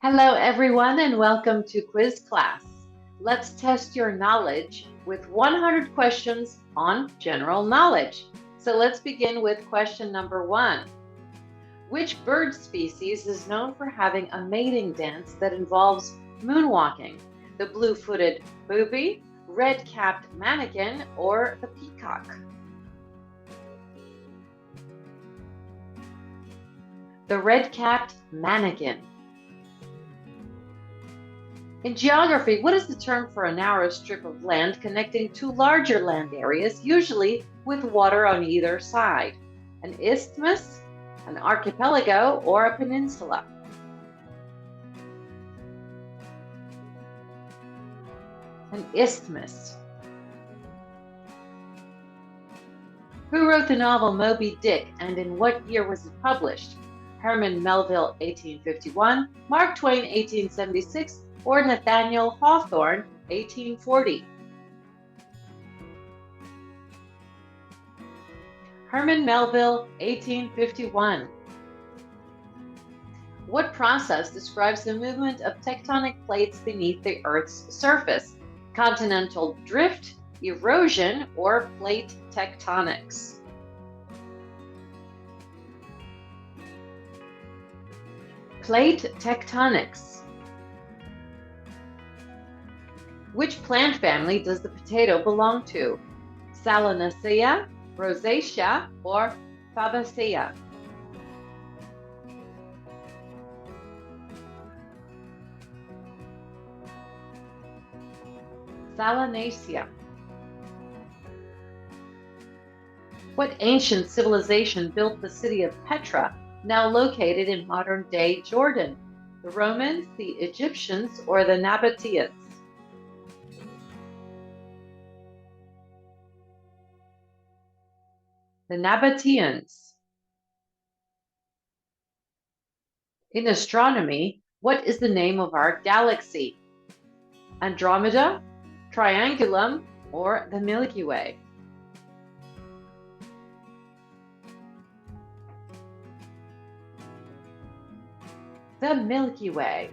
Hello, everyone, and welcome to Quiz Class. Let's test your knowledge with 100 questions on general knowledge. So let's begin with question number 1. Which bird species is known for having a mating dance that involves moonwalking? The blue-footed booby, red-capped manakin, or the peacock? The red-capped manakin. In geography, what is the term for a narrow strip of land connecting two larger land areas, usually with water on either side? An isthmus, an archipelago, or a peninsula? An isthmus. Who wrote the novel Moby Dick, and in what year was it published? Herman Melville, 1851, Mark Twain, 1876, or Nathaniel Hawthorne, 1840? Herman Melville, 1851. What process describes the movement of tectonic plates beneath the Earth's surface? Continental drift, erosion, or plate tectonics? Plate tectonics. Which plant family does the potato belong to? Solanaceae, Rosacea, or Fabaceae? Solanaceae. What ancient civilization built the city of Petra, now located in modern-day Jordan? The Romans, the Egyptians, or the Nabateans? The Nabateans. In astronomy, what is the name of our galaxy? Andromeda, Triangulum, or the Milky Way? The Milky Way.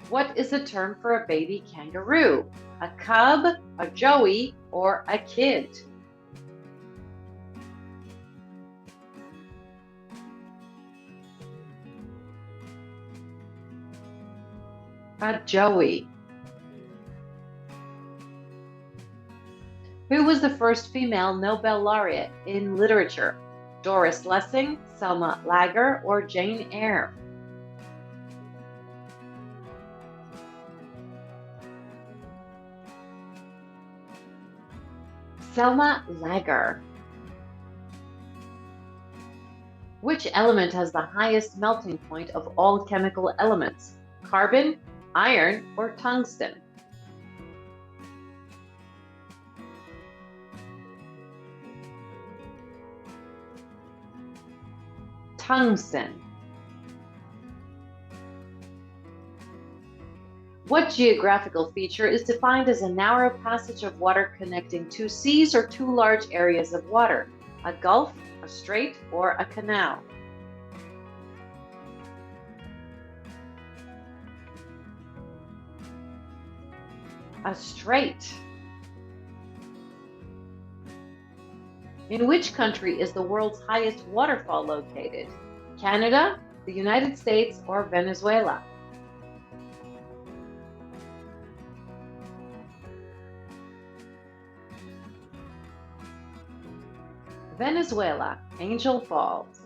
What is the term for a baby kangaroo? A cub, a joey, or a kid? A joey. Who was the first female Nobel laureate in literature? Doris Lessing, Selma Lager, or Jane Eyre? Selma Lager. Which element has the highest melting point of all chemical elements? Carbon, iron, or tungsten? Tungsten. What geographical feature is defined as a narrow passage of water connecting two seas or two large areas of water? A gulf, a strait, or a canal? A strait. In which country is the world's highest waterfall located? Canada, the United States, or Venezuela? Venezuela, Angel Falls.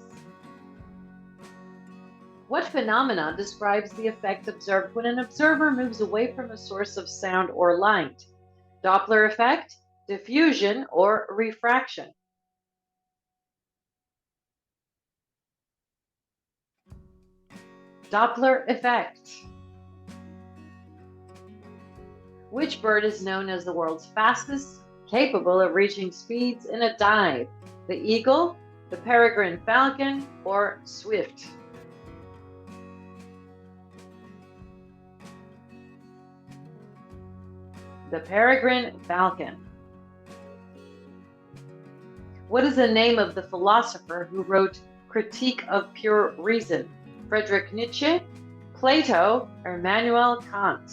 What phenomenon describes the effect observed when an observer moves away from a source of sound or light? Doppler effect, diffusion, or refraction? Doppler effect. Which bird is known as the world's fastest, capable of reaching speeds in a dive? The eagle, the peregrine falcon, or swift? The peregrine falcon. What is the name of the philosopher who wrote Critique of Pure Reason? Friedrich Nietzsche, Plato, or Immanuel Kant?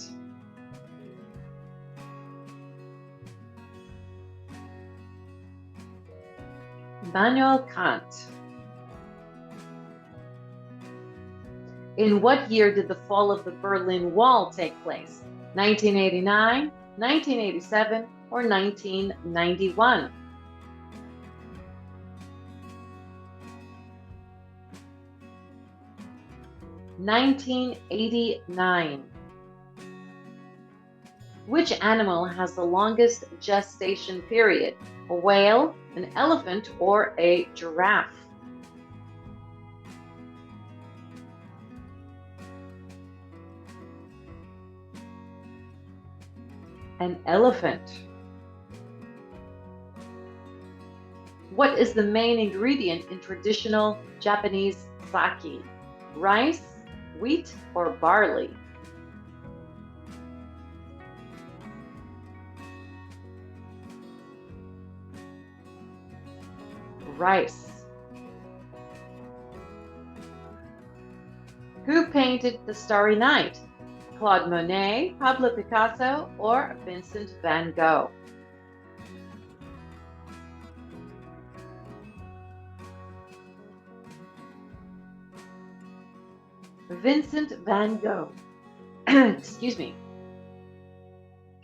Immanuel Kant. In what year did the fall of the Berlin Wall take place? 1989, 1987, or 1991? (1989). Which animal has the longest gestation period? A whale, an elephant, or a giraffe? An elephant. What is the main ingredient in traditional Japanese sake? Rice, wheat, or barley? Rice. Who painted The Starry Night? Claude Monet, Pablo Picasso, or Vincent van Gogh? Vincent van Gogh. Excuse me.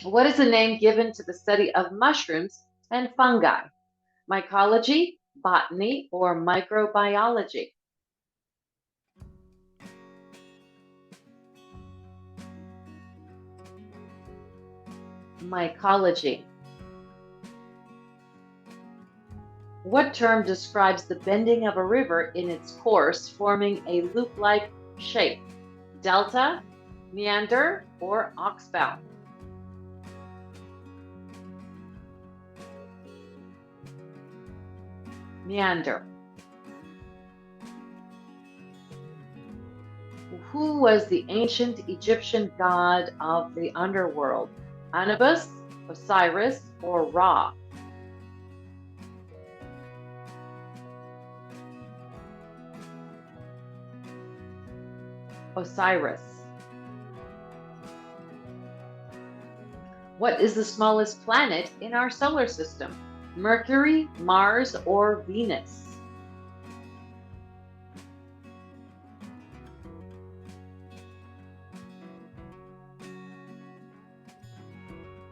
What is the name given to the study of mushrooms and fungi? Mycology, botany, or microbiology? Mycology. What term describes the bending of a river in its course, forming a loop-like shape? Delta, meander, or oxbow? Meander. Who was the ancient Egyptian god of the underworld? Anubis, Osiris, or Ra? Osiris. What is the smallest planet in our solar system? Mercury, Mars, or Venus?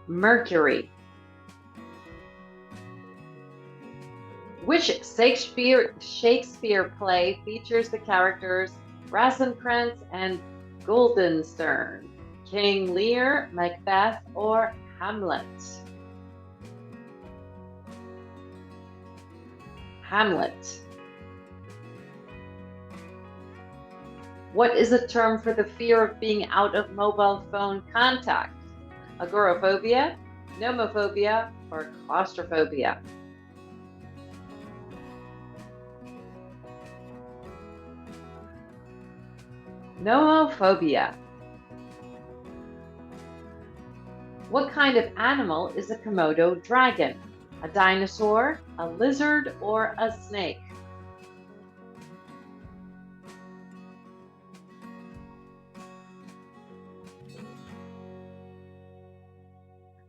Mercury. Which Shakespeare play features the characters Rosencrantz and Guildenstern? King Lear, Macbeth, or Hamlet? Hamlet. What is the term for the fear of being out of mobile phone contact? Agoraphobia, nomophobia, or claustrophobia? Nomophobia. What kind of animal is a Komodo dragon? A dinosaur, a lizard, or a snake?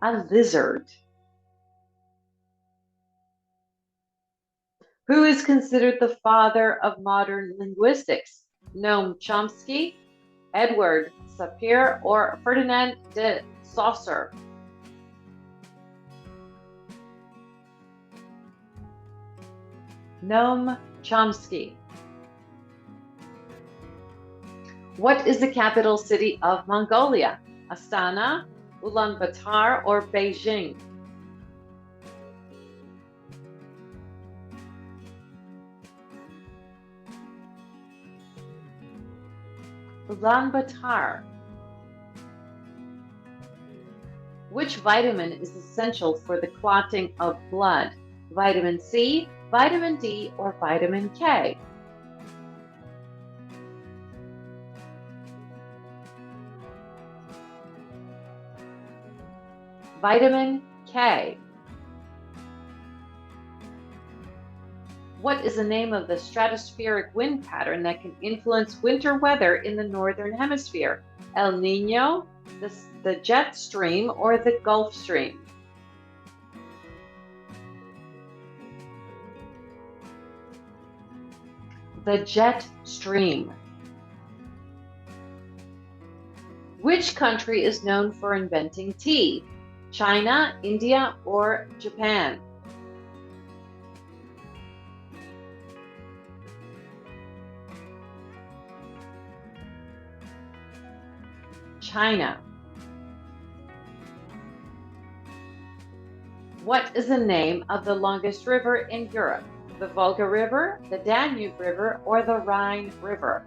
A lizard. Who is considered the father of modern linguistics? Noam Chomsky, Edward Sapir, or Ferdinand de Saussure? Noam Chomsky. What is the capital city of Mongolia? Astana, Ulaanbaatar, or Beijing? Ulaanbaatar. Which vitamin is essential for the clotting of blood? Vitamin C, vitamin D, or vitamin K? Vitamin K. What is the name of the stratospheric wind pattern that can influence winter weather in the Northern Hemisphere? El Nino, the jet stream, or the Gulf Stream? The jet stream. Which country is known for inventing tea? China, India, or Japan? China. What is the name of the longest river in Europe? The Volga River, the Danube River, or the Rhine River?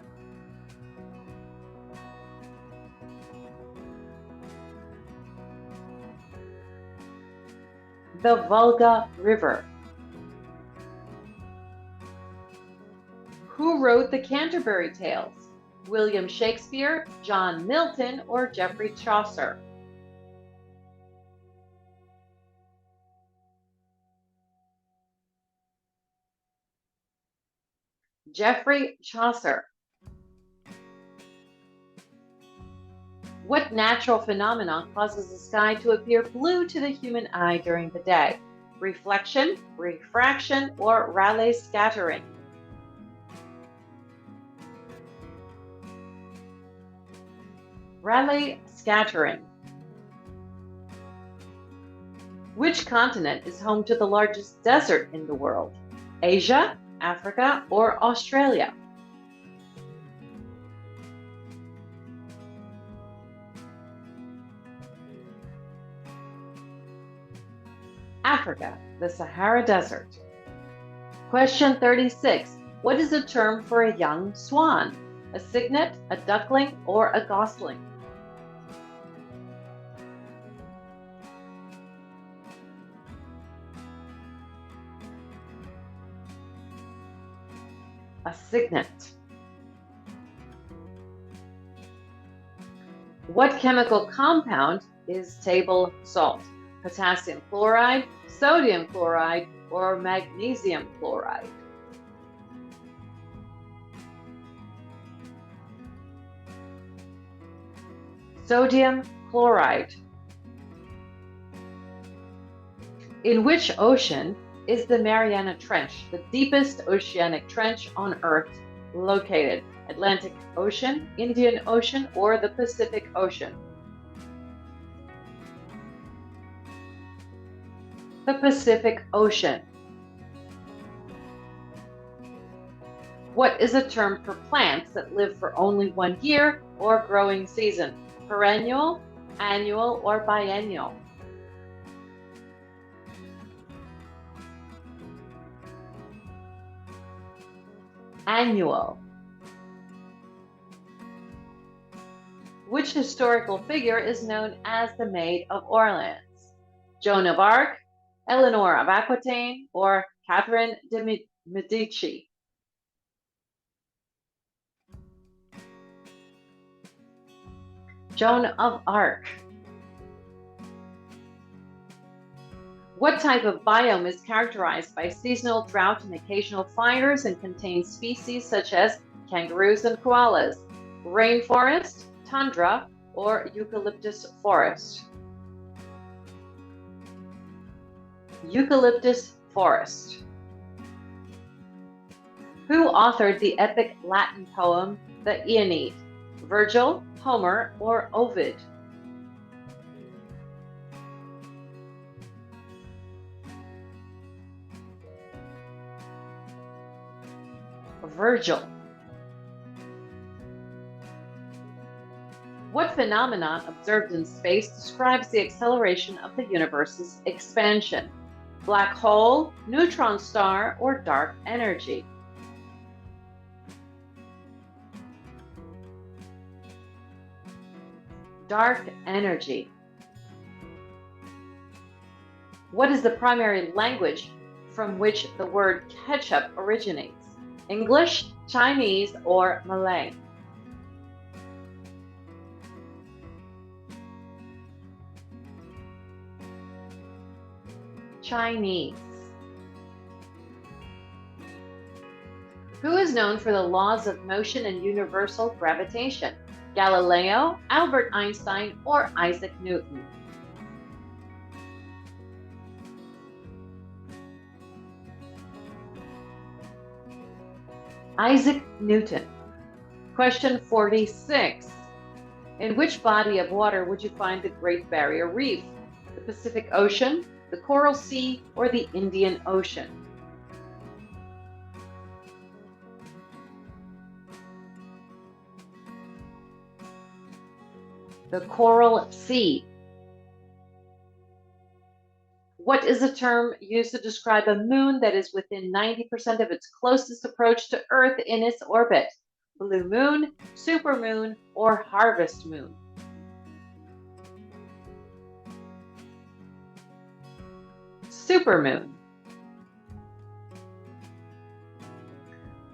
The Volga River. Who wrote the Canterbury Tales? William Shakespeare, John Milton, or Geoffrey Chaucer? Geoffrey Chaucer. What natural phenomenon causes the sky to appear blue to the human eye during the day? Reflection, refraction, or Rayleigh scattering? Rayleigh scattering. Which continent is home to the largest desert in the world? Asia, Africa, or Australia? Africa, the Sahara Desert. Question 36. What is a term for a young swan? A cygnet, a duckling, or a gosling? A cygnet. What chemical compound is table salt? Potassium chloride, sodium chloride, or magnesium chloride? Sodium chloride. In which ocean is the Mariana Trench, the deepest oceanic trench on Earth, located? Atlantic Ocean, Indian Ocean, or the Pacific Ocean? The Pacific Ocean. What is a term for plants that live for only 1 year or growing season? Perennial, annual, or biennial? Annual. Which historical figure is known as the Maid of Orleans? Joan of Arc, Eleanor of Aquitaine, or Catherine de Medici? Joan of Arc. What type of biome is characterized by seasonal drought and occasional fires and contains species such as kangaroos and koalas? Rainforest, tundra, or eucalyptus forest? Eucalyptus forest. Who authored the epic Latin poem, the Aeneid? Virgil, Homer, or Ovid? Virgil. What phenomenon observed in space describes the acceleration of the universe's expansion? Black hole, neutron star, or dark energy? Dark energy. What is the primary language from which the word ketchup originates? English, Chinese, or Malay? Chinese. Who is known for the laws of motion and universal gravitation? Galileo, Albert Einstein, or Isaac Newton? Isaac Newton. Question 46. In which body of water would you find the Great Barrier Reef? The Pacific Ocean, the Coral Sea, or the Indian Ocean? The Coral Sea. What is a term used to describe a moon that is within 90% of its closest approach to Earth in its orbit? Blue moon, supermoon, or harvest moon? Supermoon.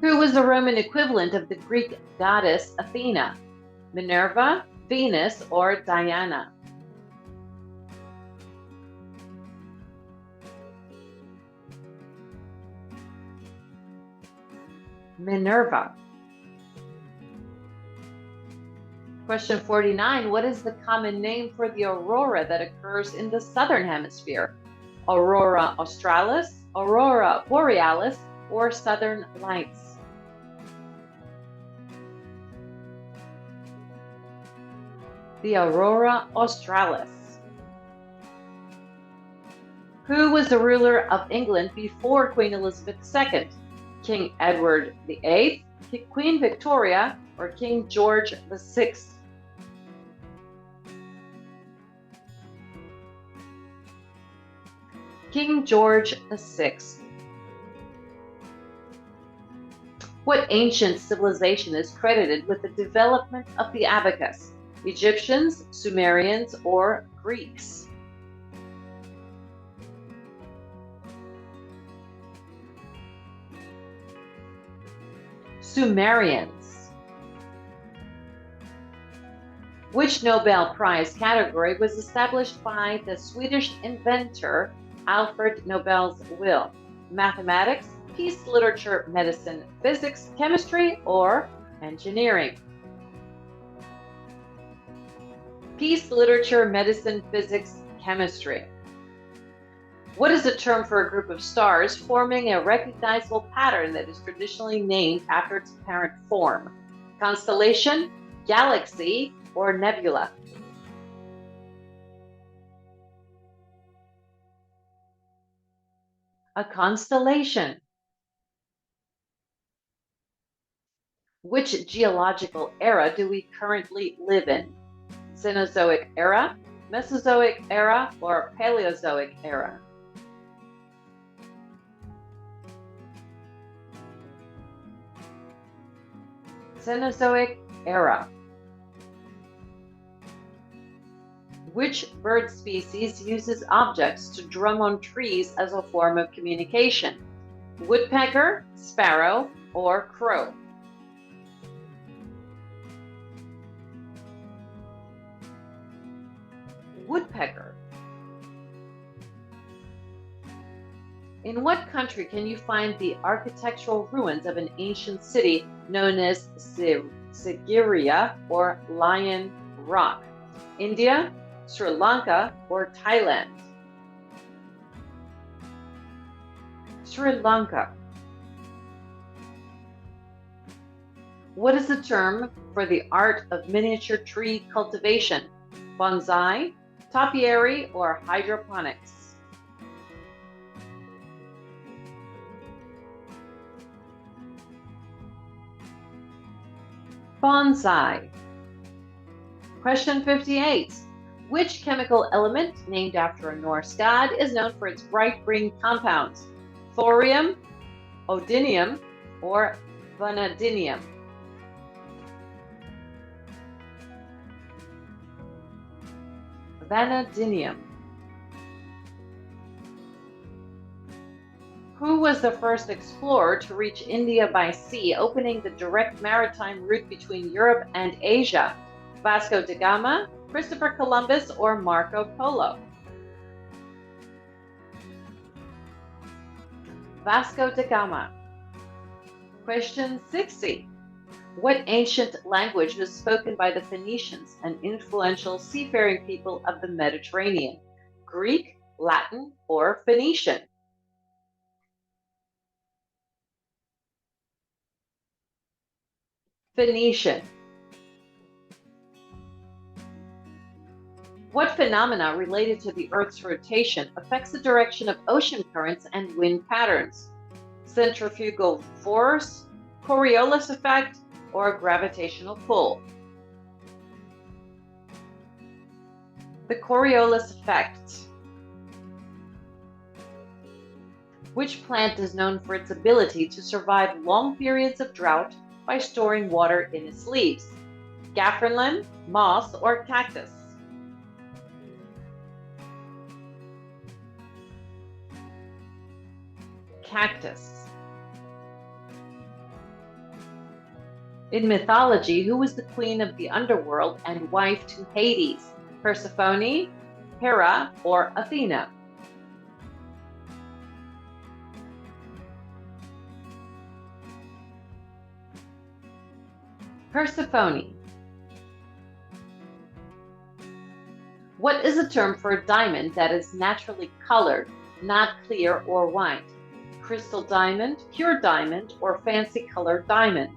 Who was the Roman equivalent of the Greek goddess Athena? Minerva, Venus, or Diana? Minerva. Question 49. What is the common name for the aurora that occurs in the southern hemisphere? Aurora australis, aurora borealis, or southern lights? The aurora australis. Who was the ruler of England before Queen Elizabeth II? King Edward VIII, Queen Victoria, or King George VI? King George VI. What ancient civilization is credited with the development of the abacus? Egyptians, Sumerians, or Greeks? Sumerians. Which Nobel Prize category was established by the Swedish inventor Alfred Nobel's will? Mathematics, peace, literature, medicine, physics, chemistry, or engineering? Peace, literature, medicine, physics, chemistry. What is the term for a group of stars forming a recognizable pattern that is traditionally named after its apparent form? Constellation, galaxy, or nebula? A constellation. Which geological era do we currently live in? Cenozoic era, Mesozoic era, or Paleozoic era? Cenozoic era. Which bird species uses objects to drum on trees as a form of communication? Woodpecker, sparrow, or crow? Woodpecker. In what country can you find the architectural ruins of an ancient city known as Sigiriya or Lion Rock? India, Sri Lanka, or Thailand? Sri Lanka. What is the term for the art of miniature tree cultivation? Bonsai, topiary, or hydroponics? Bonsai. Question 58. Which chemical element, named after a Norse god, is known for its bright green compounds? Thorium, odinium, or vanadium? Vanadium. Who was the first explorer to reach India by sea, opening the direct maritime route between Europe and Asia? Vasco da Gama, Christopher Columbus, or Marco Polo? Vasco da Gama. Question 60. What ancient language was spoken by the Phoenicians, an influential seafaring people of the Mediterranean? Greek, Latin, or Phoenician? Phoenician. What phenomena related to the Earth's rotation affects the direction of ocean currents and wind patterns? Centrifugal force, Coriolis effect, or gravitational pull? The Coriolis effect. Which plant is known for its ability to survive long periods of drought by storing water in its leaves? Gaffrelin, moss, or cactus? Cactus. In mythology, who was the queen of the underworld and wife to Hades? Persephone, Hera, or Athena? Persephone. What is a term for a diamond that is naturally colored, not clear or white? Crystal diamond, pure diamond, or fancy colored diamond?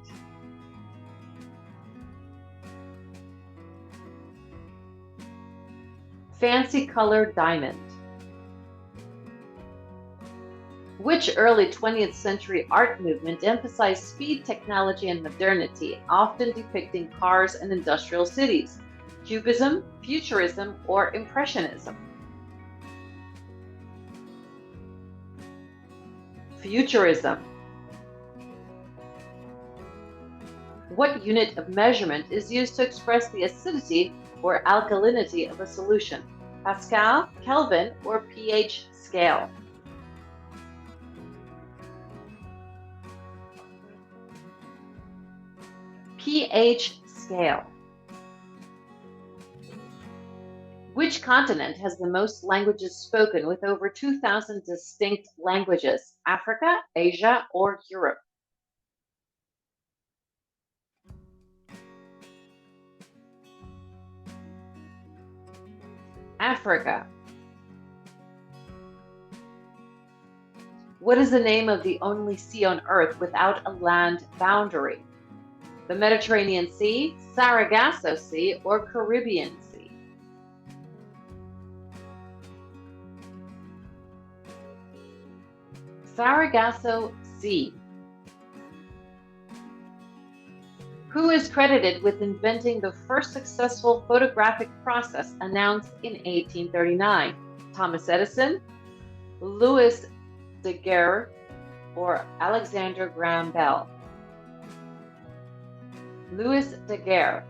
Fancy colored diamond. Which early 20th century art movement emphasized speed, technology, and modernity, often depicting cars and industrial cities? Cubism, Futurism, or Impressionism? Futurism. What unit of measurement is used to express the acidity or alkalinity of a solution? Pascal, Kelvin, or pH scale? pH scale. Which continent has the most languages spoken with over 2,000 distinct languages? Africa, Asia, or Europe? Africa. What is the name of the only sea on Earth without a land boundary? The Mediterranean Sea, Sargasso Sea, or Caribbean Sea? Sargasso Sea. Who is credited with inventing the first successful photographic process announced in 1839? Thomas Edison, Louis Daguerre, or Alexander Graham Bell? Louis Daguerre,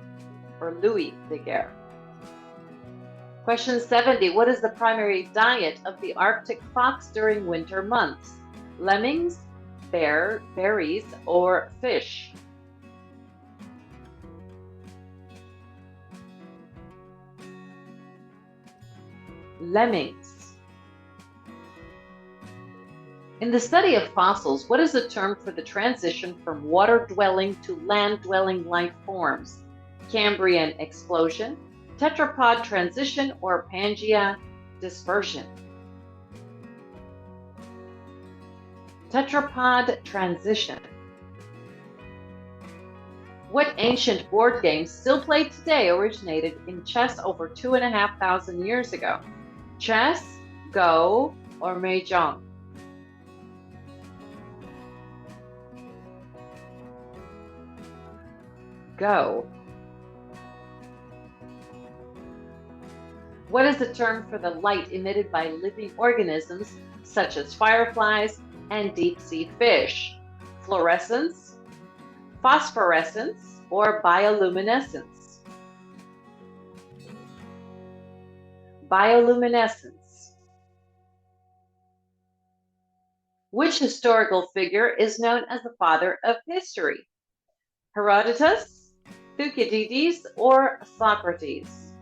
or Louis Daguerre. Question 70. What is the primary diet of the Arctic fox during winter months? Lemmings, berries, or fish? Lemmings. In the study of fossils, what is the term for the transition from water-dwelling to land-dwelling life forms? Cambrian explosion, tetrapod transition, or Pangea dispersion? Tetrapod transition. What ancient board game still played today originated in chess over 2,500 years ago? Chess, Go, or Mahjong? Go. What is the term for the light emitted by living organisms such as fireflies and deep-sea fish? Fluorescence, phosphorescence, or bioluminescence? Bioluminescence. Which historical figure is known as the father of history? Herodotus, Thucydides, or Socrates?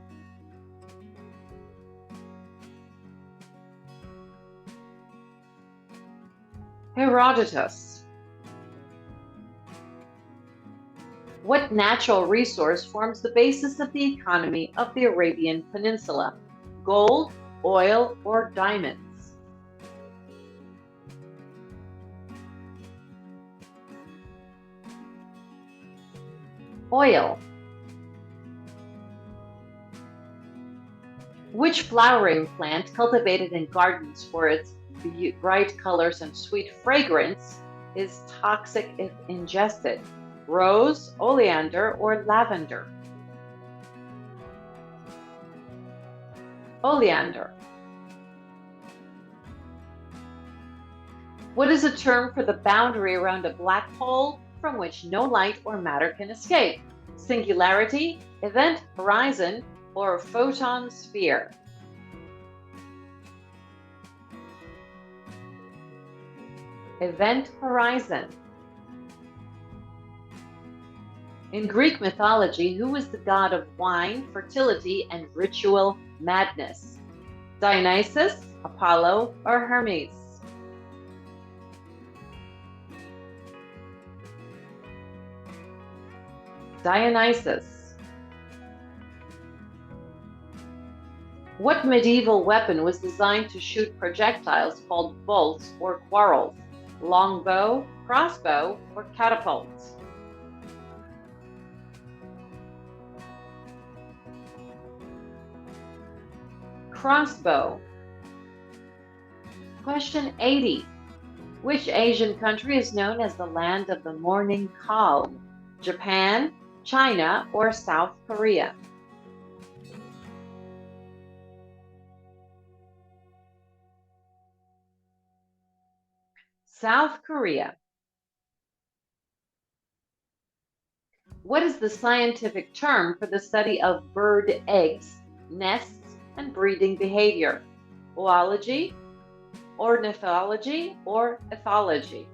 Herodotus. What natural resource forms the basis of the economy of the Arabian Peninsula? Gold, oil, or diamonds? Oil. Which flowering plant, cultivated in gardens for its bright colors and sweet fragrance, is toxic if ingested? Rose, oleander, or lavender? Oleander. What is a term for the boundary around a black hole from which no light or matter can escape? Singularity, event horizon, or photon sphere? Event horizon. In Greek mythology, who was the god of wine, fertility, and ritual madness? Dionysus, Apollo, or Hermes? Dionysus. What medieval weapon was designed to shoot projectiles called bolts or quarrels? Longbow, crossbow, or catapults? Crossbow. Question 80. Which Asian country is known as the land of the morning calm? Japan, China, or South Korea? South Korea. What is the scientific term for the study of bird eggs, nests, and breeding behavior? Oology, ornithology, or ethology?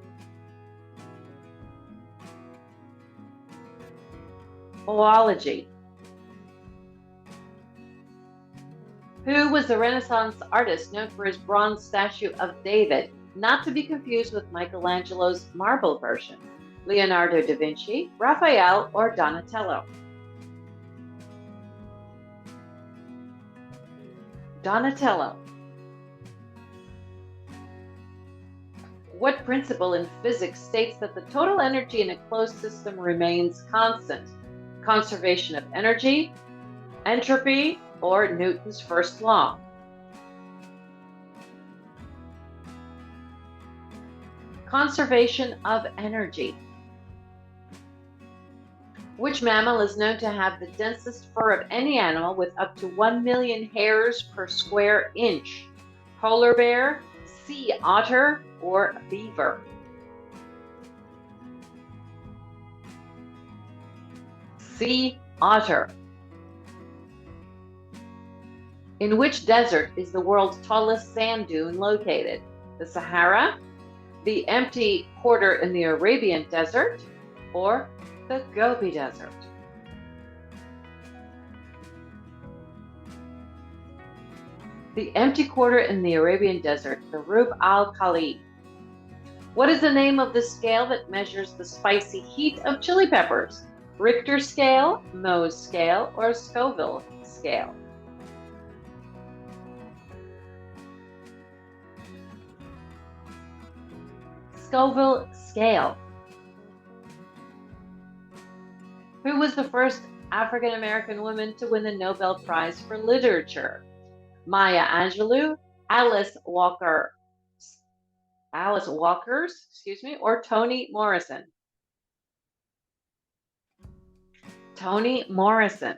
Oology. Who was the Renaissance artist known for his bronze statue of David, not to be confused with Michelangelo's marble version? Leonardo da Vinci, Raphael, or Donatello? Donatello. What principle in physics states that the total energy in a closed system remains constant? Conservation of energy, entropy, or Newton's first law? Conservation of energy. Which mammal is known to have the densest fur of any animal with up to 1 million hairs per square inch? Polar bear, sea otter, or beaver? Sea otter. In which desert is the world's tallest sand dune located? The Sahara, the empty quarter in the Arabian Desert, or the Gobi Desert? The empty quarter in the Arabian Desert, the Rub al-Khali. What is the name of the scale that measures the spicy heat of chili peppers? Richter scale, Mohs scale, or Scoville scale? Scoville scale. Who was the first African American woman to win the Nobel Prize for Literature? Maya Angelou, Alice Walker's, or Toni Morrison? Toni Morrison.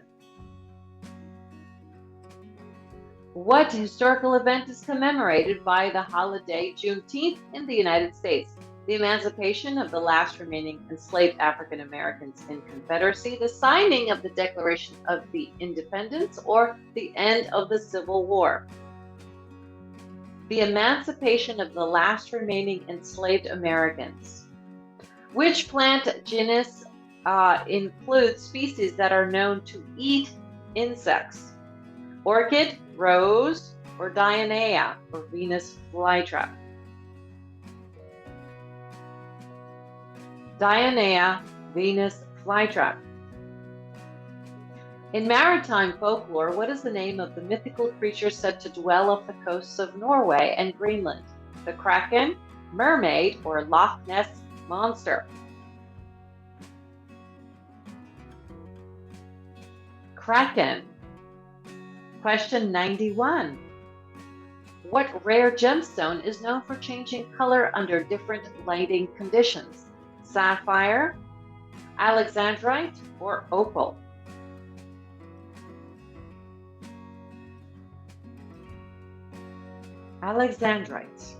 What historical event is commemorated by the holiday Juneteenth in the United States? The emancipation of the last remaining enslaved African Americans in Confederacy, the signing of the Declaration of the Independence, or the end of the Civil War? The emancipation of the last remaining enslaved Americans. Which plant genus includes species that are known to eat insects? Orchid, rose, or Dionea, or Venus flytrap? Dionea, Venus Wytrap. In maritime folklore, what is the name of the mythical creature said to dwell off the coasts of Norway and Greenland? The Kraken, mermaid, or Loch Ness monster? Kraken. Question 91. What rare gemstone is known for changing color under different lighting conditions? Sapphire, alexandrite, or opal? Alexandrite.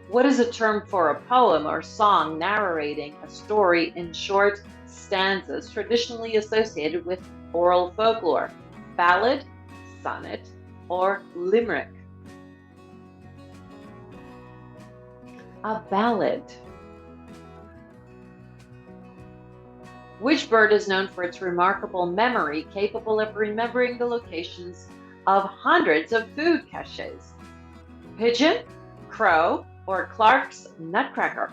What is a term for a poem or song narrating a story in short stanzas traditionally associated with oral folklore? Ballad, sonnet, or limerick? A ballad. Which bird is known for its remarkable memory, capable of remembering the locations of hundreds of food caches? Pigeon, crow, or Clark's nutcracker?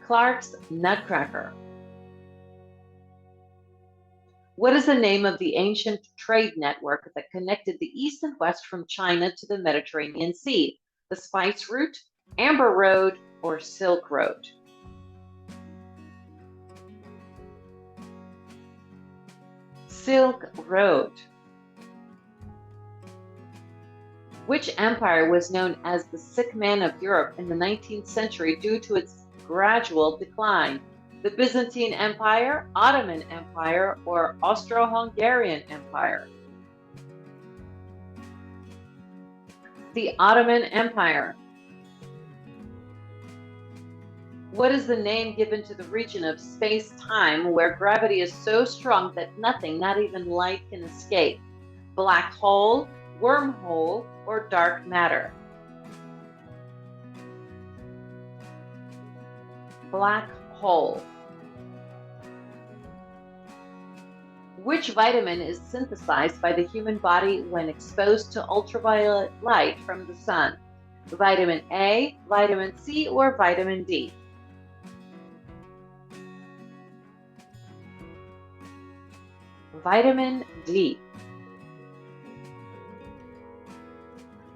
Clark's nutcracker. What is the name of the ancient trade network that connected the East and West from China to the Mediterranean Sea? The Spice Route, Amber Road, or Silk Road? Silk Road. Which empire was known as the sick man of Europe in the 19th century due to its gradual decline? The Byzantine Empire, Ottoman Empire, or Austro-Hungarian Empire? The Ottoman Empire. What is the name given to the region of space-time where gravity is so strong that nothing, not even light, can escape? Black hole, wormhole, or dark matter? Black hole. Which vitamin is synthesized by the human body when exposed to ultraviolet light from the sun? Vitamin A, vitamin C, or vitamin D? Vitamin D.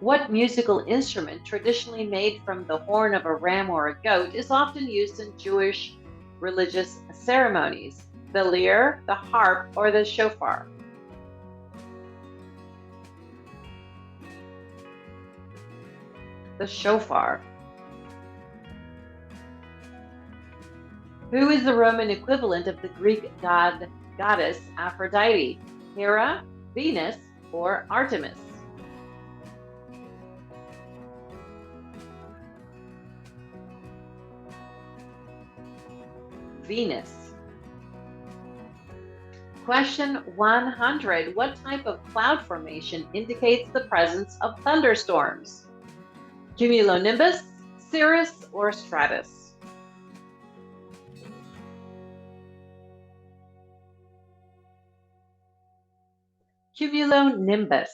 What musical instrument traditionally made from the horn of a ram or a goat is often used in Jewish religious ceremonies? The lyre, the harp, or the shofar? The shofar. Who is the Roman equivalent of the Greek goddess Aphrodite? Hera, Venus, or Artemis? Venus. Question 100. What type of cloud formation indicates the presence of thunderstorms? Cumulonimbus, cirrus, or stratus? Cumulonimbus.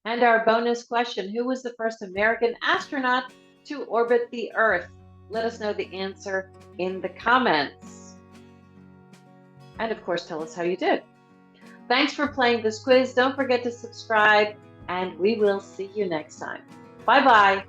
And our bonus question, who was the first American astronaut to orbit the Earth? Let us know the answer in the comments. And of course, tell us how you did. Thanks for playing this quiz. Don't forget to subscribe, and we will see you next time. Bye-bye.